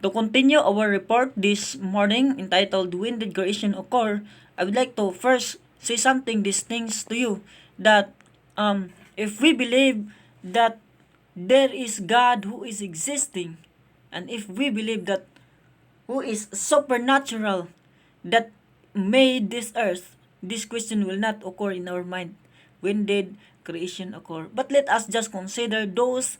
To continue our report this morning entitled When Did Creation Occur, I would like to first say something these things to you that if we believe that there is God who is existing, and if we believe that who is supernatural that made this earth, this question will not occur in our mind. When did creation occur? But let us just consider those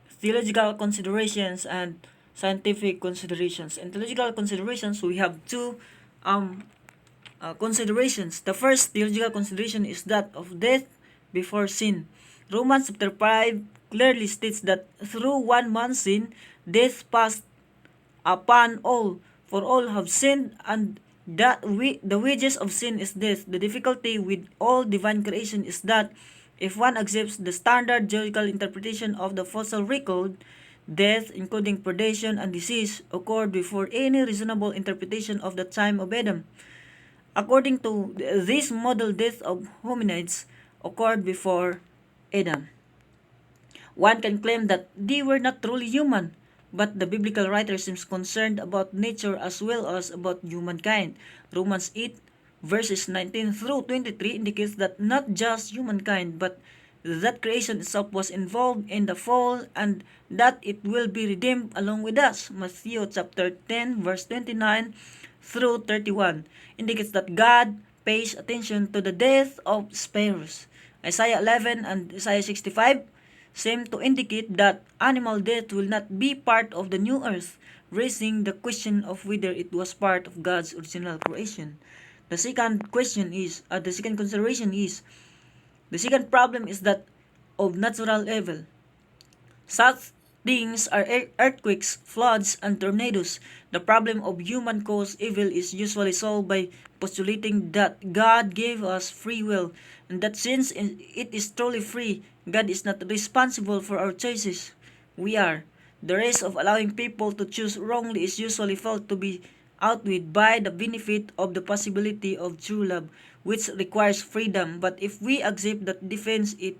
theological considerations and scientific considerations. In theological considerations, we have two considerations. The first theological consideration is that of death before sin. Romans chapter 5 clearly states that through one man's sin, death passed upon all, for all have sinned, and that the wages of sin is death. The difficulty with all divine creation is that if one accepts the standard geological interpretation of the fossil record, death, including predation and disease, occurred before any reasonable interpretation of the time of Adam. According to this model, death of hominids occurred before Adam. One can claim that they were not truly human, but the biblical writer seems concerned about nature as well as about humankind. Romans 8 verses 19 through 23 indicates that not just humankind, but that creation itself was involved in the fall and that it will be redeemed along with us. Matthew chapter 10 verse 29 through 31 indicates that God pays attention to the death of sparrows. Isaiah 11 and Isaiah 65 seem to indicate that animal death will not be part of the new earth, raising the question of whether it was part of God's original creation. The second consideration is, the second problem is that of natural evil. Such things are earthquakes, floods, and tornadoes. The problem of human-caused evil is usually solved by postulating that God gave us free will, and that since it is truly free, God is not responsible for our choices. We are. The risk of allowing people to choose wrongly is usually felt to be outweighed by the benefit of the possibility of true love, which requires freedom. But if we accept that defense, it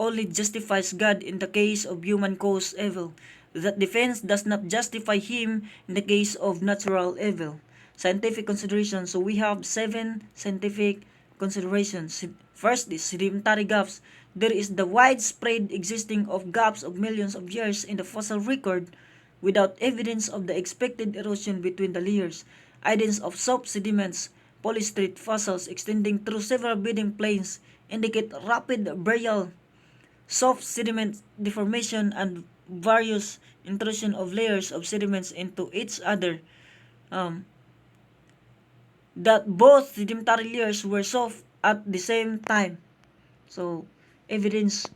only justifies God in the case of human-caused evil. That defense does not justify Him in the case of natural evil. Scientific considerations. So we have 7 scientific considerations. First is sedimentary gaps. There is the widespread existing of gaps of millions of years in the fossil record without evidence of the expected erosion between the layers. Evidence of soft sediments, polystrate fossils extending through several bedding planes indicate rapid burial, soft sediment deformation, and various intrusion of layers of sediments into each other. That both sedimentary layers were soft at the same time. So, evidence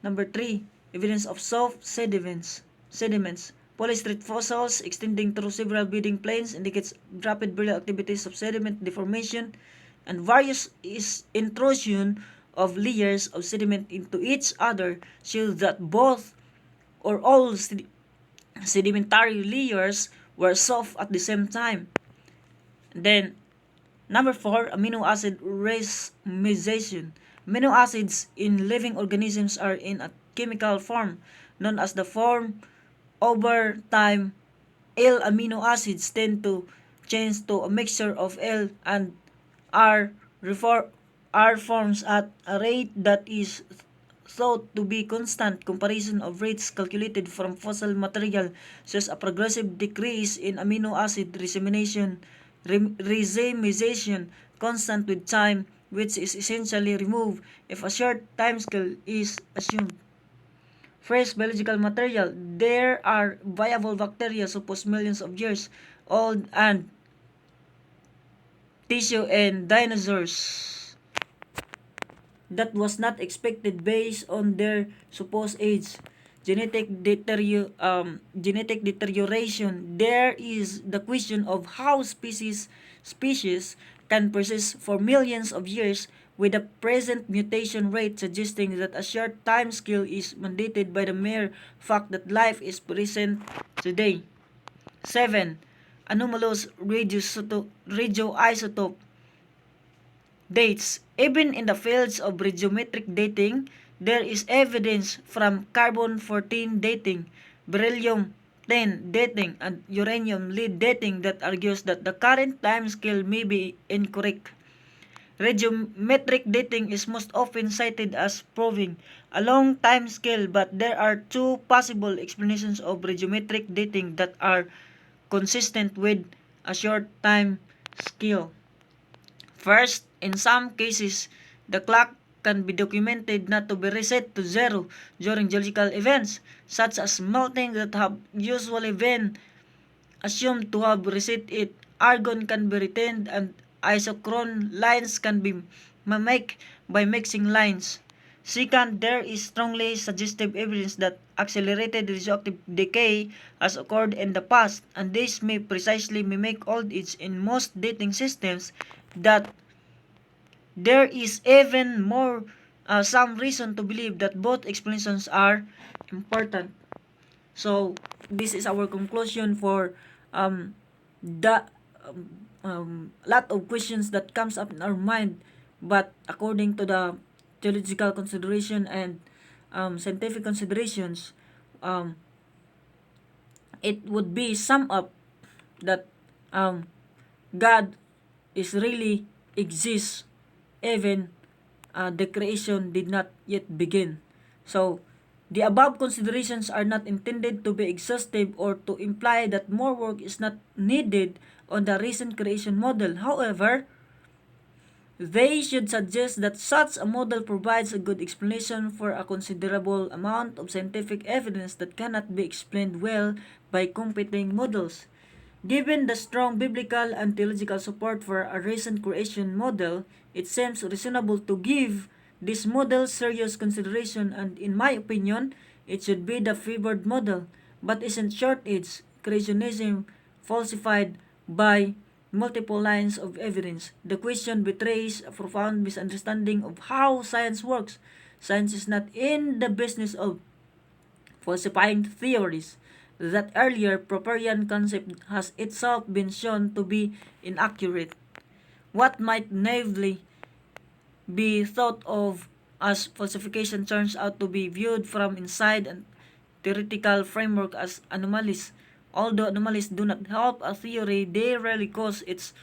number 3, evidence of soft sediments. Polystrate fossils extending through several bedding planes indicates rapid burial activities of sediment deformation and various intrusion of layers of sediment into each other show that both or all sedimentary layers were soft at the same time. Then, number 4, amino acid racemization. Amino acids in living organisms are in a chemical form known as the form. Over time, L amino acids tend to change to a mixture of L and R forms at a rate that is thought to be constant. Comparison of rates calculated from fossil material shows a progressive decrease in amino acid racemization constant with time, which is essentially removed if a short timescale is assumed. Fresh biological material. There are viable bacteria supposed millions of years old and tissue and dinosaurs that was not expected based on their supposed age. Genetic deterioration. There is the question of how species can persist for millions of years with the present mutation rate suggesting that a short time scale is mandated by the mere fact that life is present today. 7. Anomalous radioisotope dates. Even in the fields of radiometric dating, there is evidence from carbon-14 dating, beryllium 10. Dating and uranium lead dating that argues that the current time scale may be incorrect. Radiometric dating is most often cited as proving a long time scale, but there are two possible explanations of radiometric dating that are consistent with a short time scale. First, in some cases, the clock can be documented not to be reset to zero during geological events, such as melting that have usually been assumed to have reset it. Argon can be retained and isochron lines can be mimicked by mixing lines. Second, there is strongly suggestive evidence that accelerated radioactive decay has occurred in the past, and this may precisely mimic old age in most dating systems. That there is even more some reason to believe that both explanations are important. So this is our conclusion for the lot of questions that comes up in our mind, but according to the theological consideration and scientific considerations, um, it would be sum up that God is really exists even the creation did not yet begin. So the above considerations are not intended to be exhaustive or to imply that more work is not needed on the recent creation model. However, they should suggest that such a model provides a good explanation for a considerable amount of scientific evidence that cannot be explained well by competing models. Given the strong biblical and theological support for a recent creation model, it seems reasonable to give this model serious consideration, and in my opinion, it should be the favored model. But isn't short-age creationism falsified by multiple lines of evidence? The question betrays a profound misunderstanding of how science works. Science is not in the business of falsifying theories. That earlier Popperian concept has itself been shown to be inaccurate. What might naively be thought of as falsification turns out to be viewed from inside a theoretical framework as anomalies. Although anomalies do not help a theory, they rarely cause its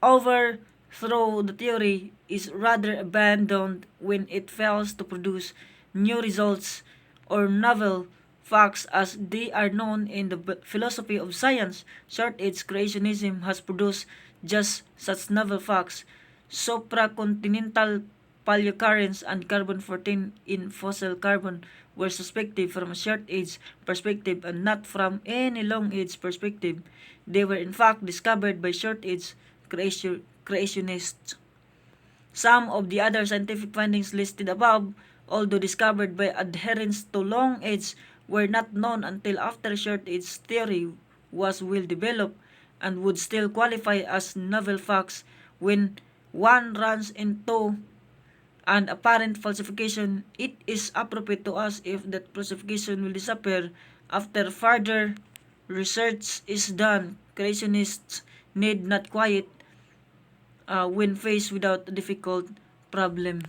overthrow. The theory is rather abandoned when it fails to produce new results or novel facts as they are known in the philosophy of science. Short-age creationism has produced just such novel facts. Supracontinental paleocurrents and carbon-14 in fossil carbon were suspected from a short-age perspective and not from any long-age perspective. They were in fact discovered by short-age creationists. Some of the other scientific findings listed above, although discovered by adherents to long age, were not known until after short-age theory was well developed and would still qualify as novel facts. When one runs into an apparent falsification, it is appropriate to ask if that falsification will disappear after further research is done. Creationists need not quiet when faced without a difficult problem.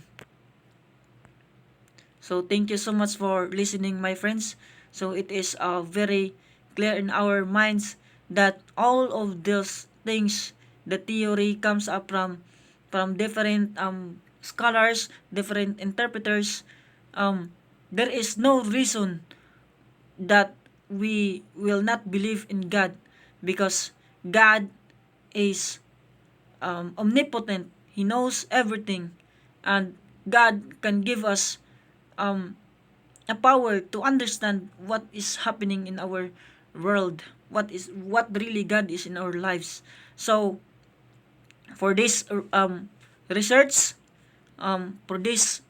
So thank you so much for listening, my friends. So it is very clear in our minds that all of those things, the theory comes up from different scholars, different interpreters. There is no reason that we will not believe in God, because God is omnipotent. He knows everything, and God can give us a power to understand what is happening in our world, what really God is in our lives. So for this research, for this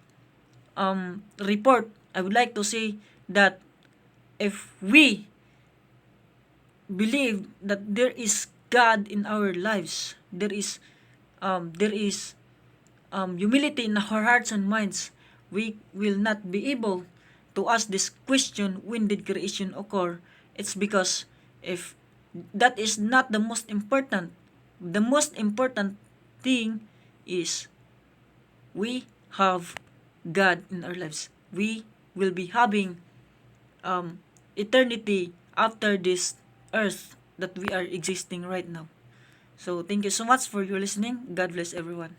report, I would like to say that if we believe that there is God in our lives, there is humility in our hearts and minds, we will not be able to ask this question, when did creation occur? It's because if that is not the most important thing is we have God in our lives. We will be having eternity after this earth that we are existing right now. So thank you so much for your listening. God bless everyone.